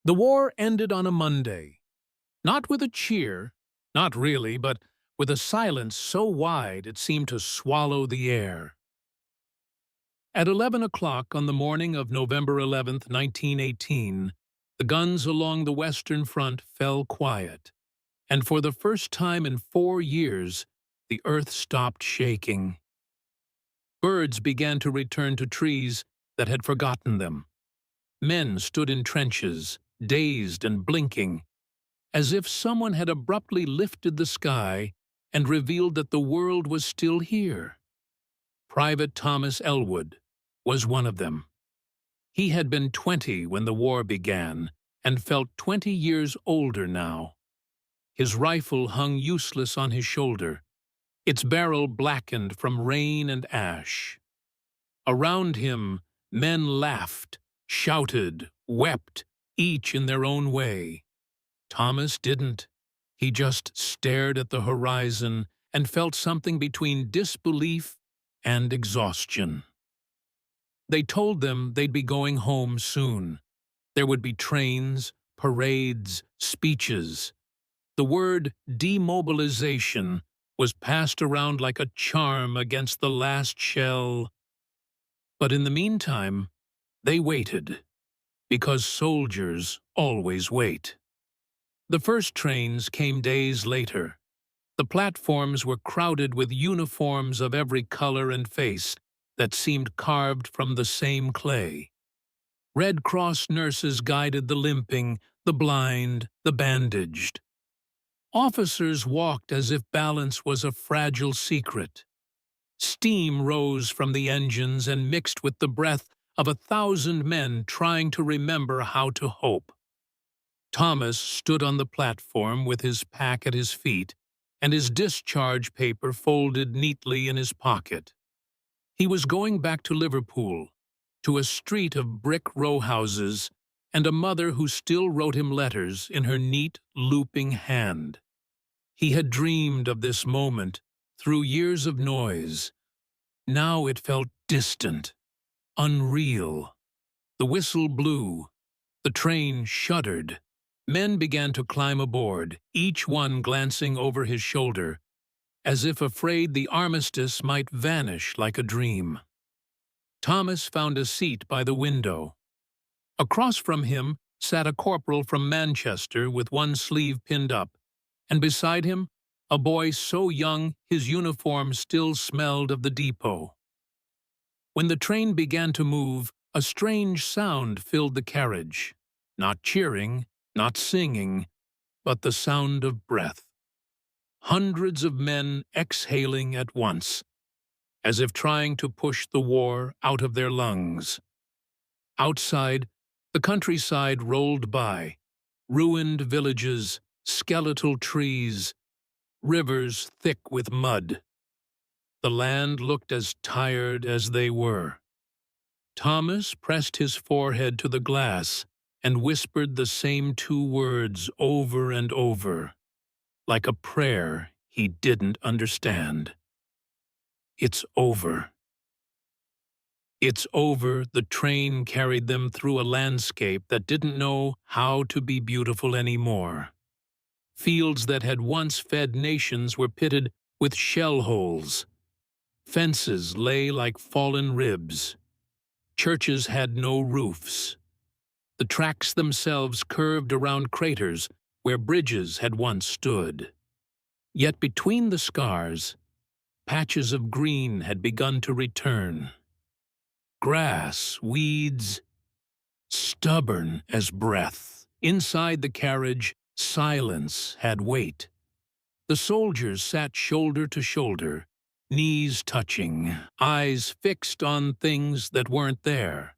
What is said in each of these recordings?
The war ended on a Monday, not with a cheer, not really, but with a silence so wide it seemed to swallow the air. At 11 o'clock on the morning of November 11th, 1918, the guns along the Western Front fell quiet, and for the first time in 4 years, the earth stopped shaking. Birds began to return to trees that had forgotten them. Men stood in trenches, dazed and blinking, as if someone had abruptly lifted the sky and revealed that the world was still here. Private Thomas Elwood was one of them. He had been 20 when the war began and felt 20 years older now. His rifle hung useless on his shoulder, its barrel blackened from rain and ash. Around him, men laughed, shouted, wept, each in their own way. Thomas didn't. He just stared at the horizon and felt something between disbelief and exhaustion. They told them they'd be going home soon. There would be trains, parades, speeches. The word demobilization was passed around like a charm against the last shell. But in the meantime, they waited, because soldiers always wait. The first trains came days later. The platforms were crowded with uniforms of every color and face that seemed carved from the same clay. Red Cross nurses guided the limping, the blind, the bandaged. Officers walked as if balance was a fragile secret. Steam rose from the engines and mixed with the breath of 1,000 men trying to remember how to hope. Thomas stood on the platform with his pack at his feet and his discharge paper folded neatly in his pocket. He was going back to Liverpool, to a street of brick row houses and a mother who still wrote him letters in her neat, looping hand. He had dreamed of this moment through years of noise. Now it felt distant, unreal. The whistle blew. The train shuddered. Men began to climb aboard, each one glancing over his shoulder, as if afraid the Armistice might vanish like a dream. Thomas found a seat by the window. Across from him sat a corporal from Manchester with one sleeve pinned up, and beside him, a boy so young his uniform still smelled of the depot. When the train began to move, a strange sound filled the carriage. Not cheering, not singing, but the sound of breath. Hundreds of men exhaling at once, as if trying to push the war out of their lungs. Outside, the countryside rolled by, ruined villages, skeletal trees, rivers thick with mud. The land looked as tired as they were. Thomas pressed his forehead to the glass and whispered the same two words over and over, like a prayer he didn't understand. It's over. It's over. The train carried them through a landscape that didn't know how to be beautiful anymore. Fields that had once fed nations were pitted with shell holes. Fences lay like fallen ribs. Churches had no roofs. The tracks themselves curved around craters where bridges had once stood. Yet between the scars, patches of green had begun to return. Grass, weeds, stubborn as breath. Inside the carriage, silence had weight. The soldiers sat shoulder to shoulder, knees touching, eyes fixed on things that weren't there.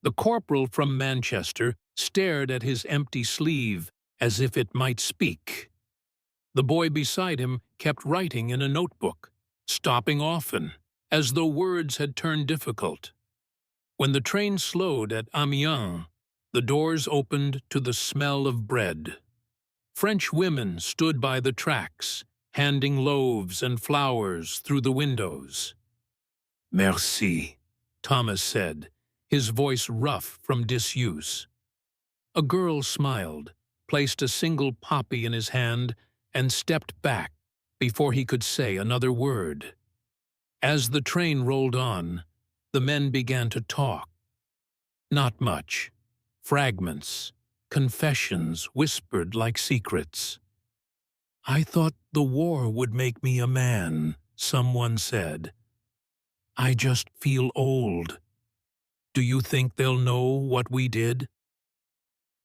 The corporal from Manchester stared at his empty sleeve as if it might speak. The boy beside him kept writing in a notebook, stopping often, as though words had turned difficult. When the train slowed at Amiens, the doors opened to the smell of bread. French women stood by the tracks, handing loaves and flowers through the windows. "Merci," Thomas said, his voice rough from disuse. A girl smiled, placed a single poppy in his hand, and stepped back before he could say another word. As the train rolled on, the men began to talk. Not much. Fragments, confessions whispered like secrets. "I thought the war would make me a man," someone said. "I just feel old. Do you think they'll know what we did?"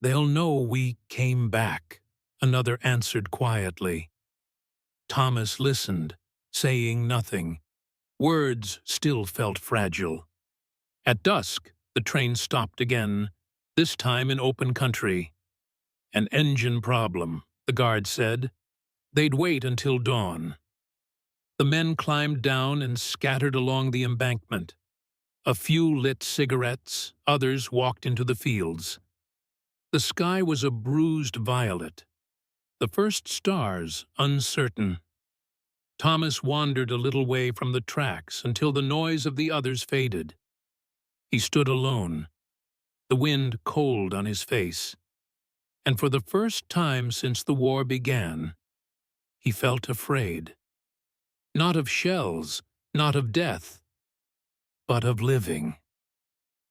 "They'll know we came back," another answered quietly. Thomas listened, saying nothing. Words still felt fragile. At dusk, the train stopped again, this time in open country. "An engine problem," the guard said. They'd wait until dawn. The men climbed down and scattered along the embankment. A few lit cigarettes, others walked into the fields. The sky was a bruised violet, the first stars uncertain. Thomas wandered a little way from the tracks until the noise of the others faded. He stood alone, the wind cold on his face, and for the first time since the war began, he felt afraid. Not of shells, not of death, but of living.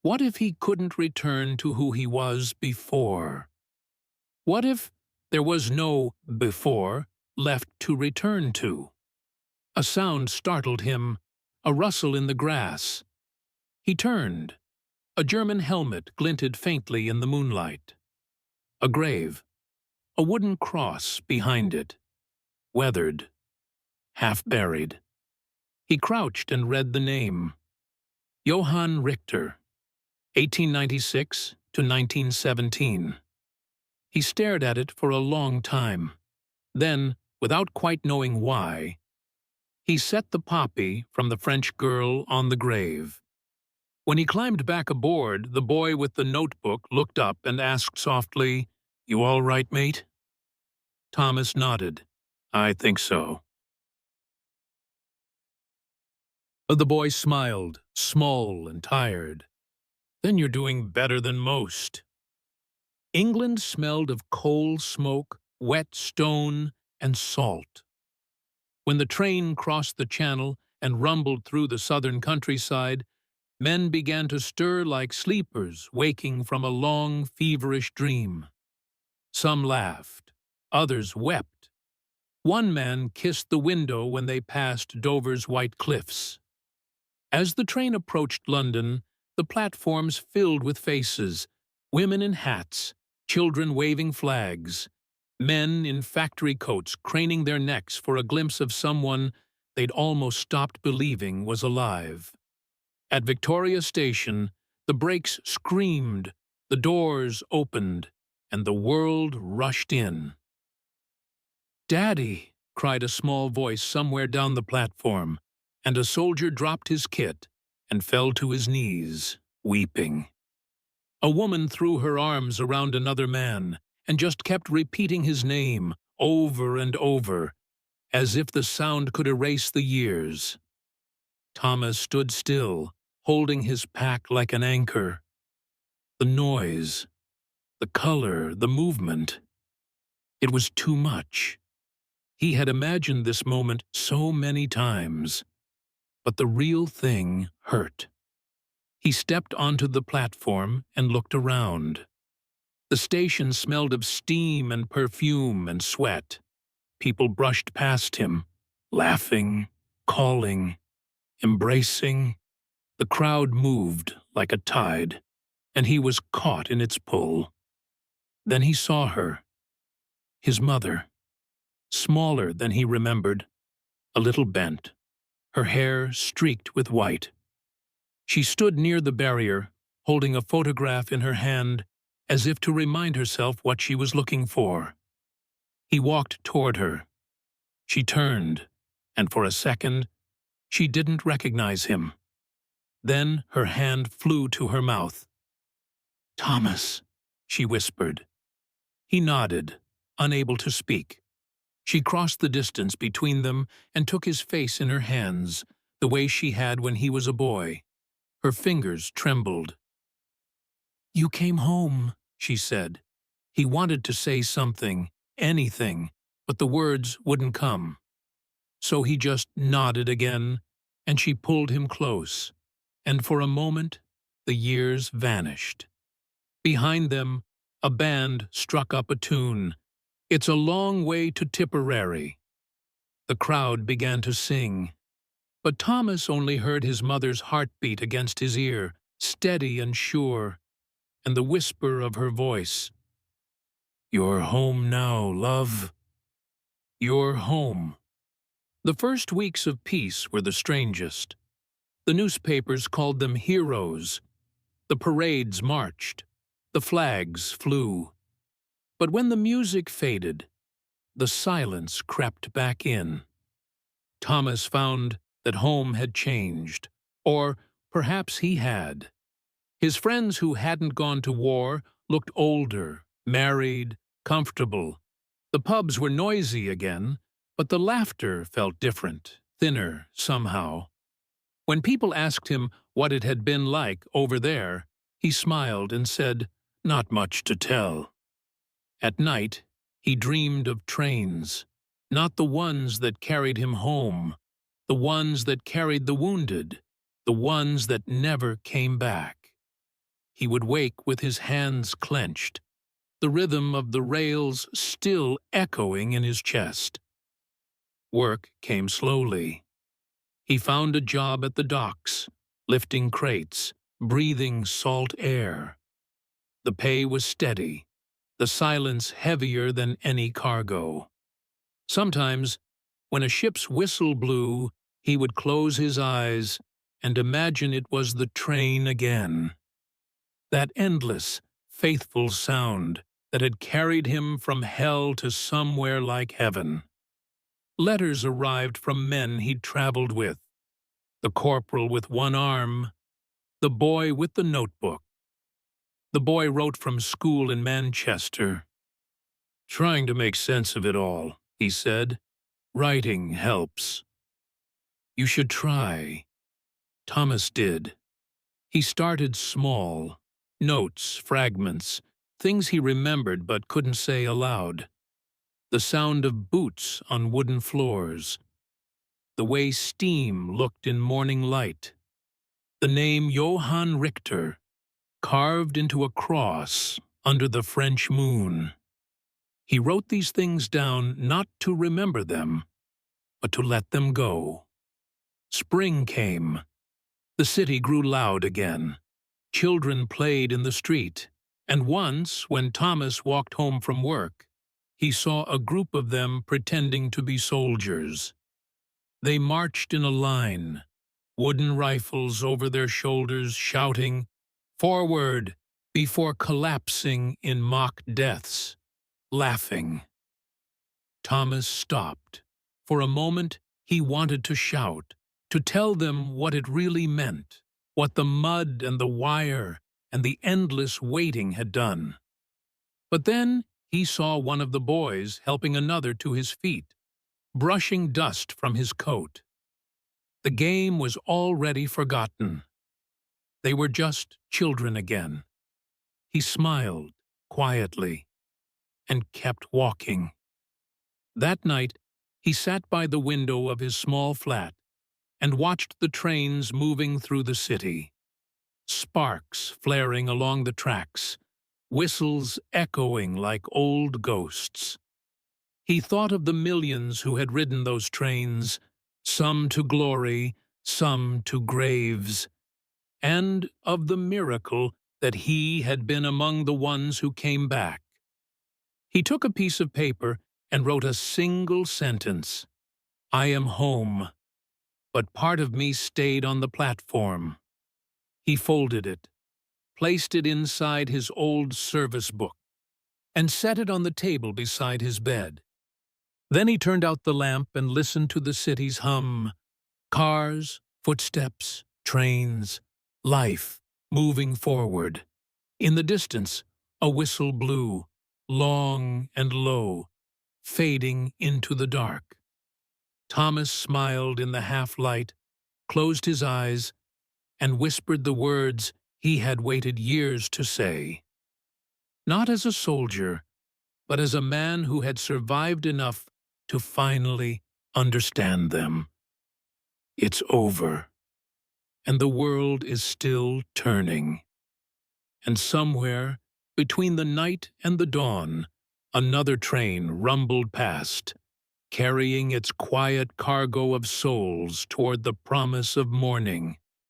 What if he couldn't return to who he was before? What if there was no before left to return to? A sound startled him, a rustle in the grass. He turned. A German helmet glinted faintly in the moonlight. A grave, a wooden cross behind it, weathered, half-buried. He crouched and read the name. Johann Richter, 1896 to 1917. He stared at it for a long time. Then, without quite knowing why, he set the poppy from the French girl on the grave. When he climbed back aboard, the boy with the notebook looked up and asked softly, "You all right, mate?" Thomas nodded. "I think so." The boy smiled, small and tired. "Then you're doing better than most." England smelled of coal smoke, wet stone, and salt. When the train crossed the channel and rumbled through the southern countryside, men began to stir like sleepers waking from a long, feverish dream. Some laughed, others wept. One man kissed the window when they passed Dover's white cliffs. As the train approached London, the platforms filled with faces, women in hats, children waving flags, men in factory coats craning their necks for a glimpse of someone they'd almost stopped believing was alive. At Victoria Station, the brakes screamed, the doors opened, and the world rushed in. "Daddy!" cried a small voice somewhere down the platform, and a soldier dropped his kit and fell to his knees, weeping. A woman threw her arms around another man and just kept repeating his name over and over, as if the sound could erase the years. Thomas stood still, holding his pack like an anchor. The noise, the color, the movement. It was too much. He had imagined this moment so many times, but the real thing hurt. He stepped onto the platform and looked around. The station smelled of steam and perfume and sweat. People brushed past him, laughing, calling, embracing. The crowd moved like a tide, and he was caught in its pull. Then he saw her, his mother, smaller than he remembered, a little bent, her hair streaked with white. She stood near the barrier, holding a photograph in her hand, as if to remind herself what she was looking for. He walked toward her. She turned, and for a second, she didn't recognize him. Then her hand flew to her mouth. "Thomas," she whispered. He nodded, unable to speak. She crossed the distance between them and took his face in her hands, the way she had when he was a boy. Her fingers trembled. "You came home," she said. He wanted to say something, anything, but the words wouldn't come. So he just nodded again, and she pulled him close, and for a moment the years vanished. Behind them, a band struck up a tune, "It's a Long Way to Tipperary." The crowd began to sing, but Thomas only heard his mother's heartbeat against his ear, steady and sure, and the whisper of her voice. "You're home now, love. You're home." The first weeks of peace were the strangest. The newspapers called them heroes. The parades marched. The flags flew. But when the music faded, the silence crept back in. Thomas found that home had changed, or perhaps he had. His friends who hadn't gone to war looked older, married, comfortable. The pubs were noisy again, but the laughter felt different, thinner somehow. When people asked him what it had been like over there, he smiled and said, "Not much to tell." At night, he dreamed of trains, not the ones that carried him home, the ones that carried the wounded, the ones that never came back. He would wake with his hands clenched, the rhythm of the rails still echoing in his chest. Work came slowly. He found a job at the docks, lifting crates, breathing salt air. The pay was steady, the silence heavier than any cargo. Sometimes, when a ship's whistle blew, he would close his eyes and imagine it was the train again. That endless, faithful sound that had carried him from hell to somewhere like heaven. Letters arrived from men he'd traveled with. The corporal with one arm, the boy with the notebook. The boy wrote from school in Manchester. "Trying to make sense of it all," he said. "Writing helps." "You should try." Thomas did. He started small. Notes, fragments, things he remembered but couldn't say aloud. The sound of boots on wooden floors. The way steam looked in morning light. The name Johann Richter, carved into a cross under the French moon. He wrote these things down not to remember them, but to let them go. Spring came. The city grew loud again. Children played in the street, and once, when Thomas walked home from work, he saw a group of them pretending to be soldiers. They marched in a line, wooden rifles over their shoulders, shouting, "Forward!" before collapsing in mock deaths, laughing. Thomas stopped. For a moment, he wanted to shout, to tell them what it really meant, what the mud and the wire and the endless waiting had done. But then he saw one of the boys helping another to his feet, brushing dust from his coat. The game was already forgotten. They were just children again. He smiled quietly and kept walking. That night, he sat by the window of his small flat and watched the trains moving through the city. Sparks flaring along the tracks, whistles echoing like old ghosts. He thought of the millions who had ridden those trains, some to glory, some to graves, and of the miracle that he had been among the ones who came back. He took a piece of paper and wrote a single sentence. "I am home, but part of me stayed on the platform." He folded it, placed it inside his old service book, and set it on the table beside his bed. Then he turned out the lamp and listened to the city's hum. Cars, footsteps, trains, life moving forward. In the distance, a whistle blew, long and low, fading into the dark. Thomas smiled in the half-light, closed his eyes, and whispered the words he had waited years to say. Not as a soldier, but as a man who had survived enough to finally understand them. It's over, and the world is still turning. And somewhere, between the night and the dawn, another train rumbled past, carrying its quiet cargo of souls toward the promise of morning.